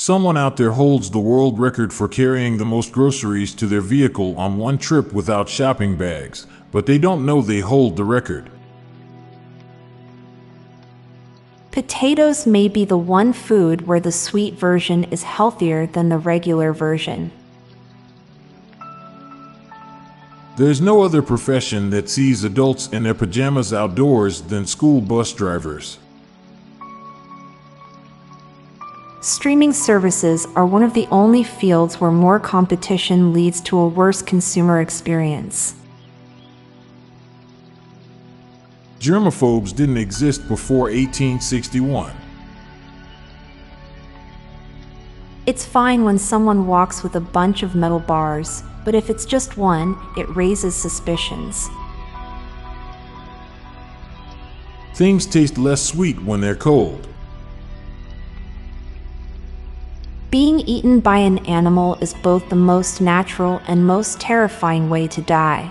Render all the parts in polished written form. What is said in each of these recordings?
Someone out there holds the world record for carrying the most groceries to their vehicle on one trip without shopping bags, but they don't know they hold the record. Potatoes may be the one food where the sweet version is healthier than the regular version. There's no other profession that sees adults in their pajamas outdoors than school bus drivers. Streaming services are one of the only fields where more competition leads to a worse consumer experience. Germaphobes didn't exist before 1861. It's fine when someone walks with a bunch of metal bars, but if it's just one, it raises suspicions. Things taste less sweet when they're cold. Being eaten by an animal is both the most natural and most terrifying way to die.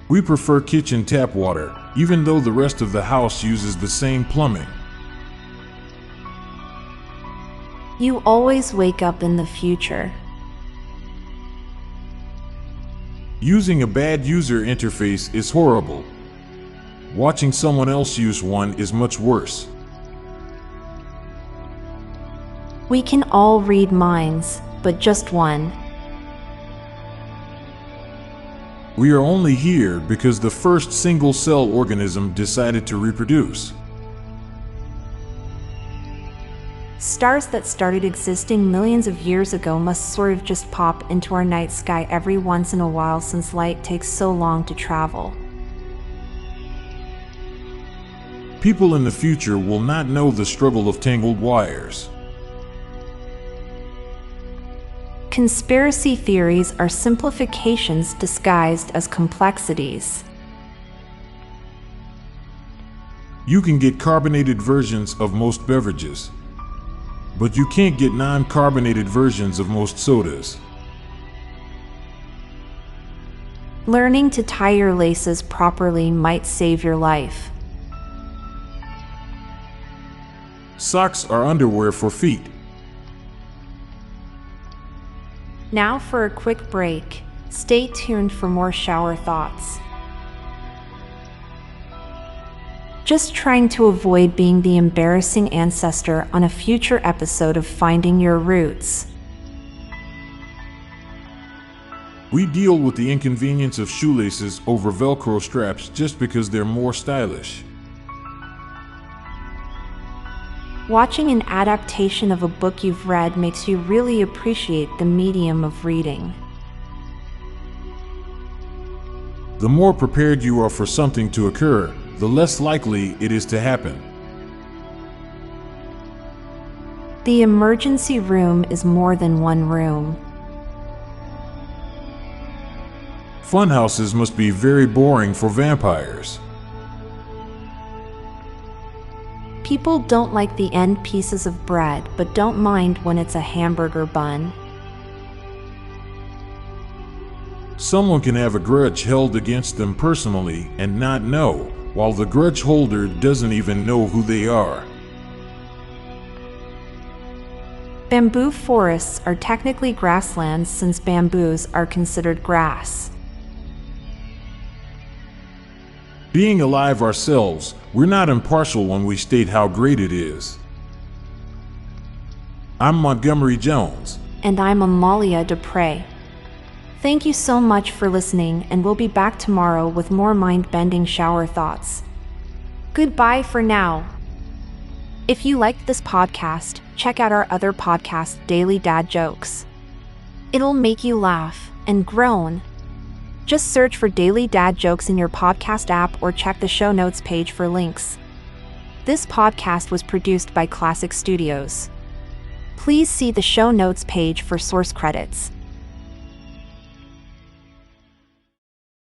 We prefer kitchen tap water, even though the rest of the house uses the same plumbing. You always wake up in the future. Using a bad user interface is horrible. Watching someone else use one is much worse. We can all read minds, but just one. We are only here because the first single-cell organism decided to reproduce. Stars that started existing millions of years ago must sort of just pop into our night sky every once in a while since light takes so long to travel. People in the future will not know the struggle of tangled wires. Conspiracy theories are simplifications disguised as complexities. You can get carbonated versions of most beverages, but you can't get non-carbonated versions of most sodas. Learning to tie your laces properly might save your life. Socks are underwear for feet. Now for a quick break. Stay tuned for more shower thoughts. Just trying to avoid being the embarrassing ancestor on a future episode of Finding Your Roots. We deal with the inconvenience of shoelaces over Velcro straps just because they're more stylish. Watching an adaptation of a book you've read makes you really appreciate the medium of reading. The more prepared you are for something to occur, the less likely it is to happen. The emergency room is more than one room. Funhouses must be very boring for vampires. People don't like the end pieces of bread, but don't mind when it's a hamburger bun. Someone can have a grudge held against them personally and not know, while the grudge holder doesn't even know who they are. Bamboo forests are technically grasslands since bamboos are considered grass. Being alive ourselves, we're not impartial when we state how great it is. I'm Montgomery Jones. And I'm Amalia Dupre. Thank you so much for listening, and we'll be back tomorrow with more mind-bending shower thoughts. Goodbye for now. If you liked this podcast, check out our other podcast, Daily Dad Jokes. It'll make you laugh and groan. Just search for Daily Dad Jokes in your podcast app or check the show notes page for links. This podcast was produced by Klassic Studios. Please see the show notes page for source credits.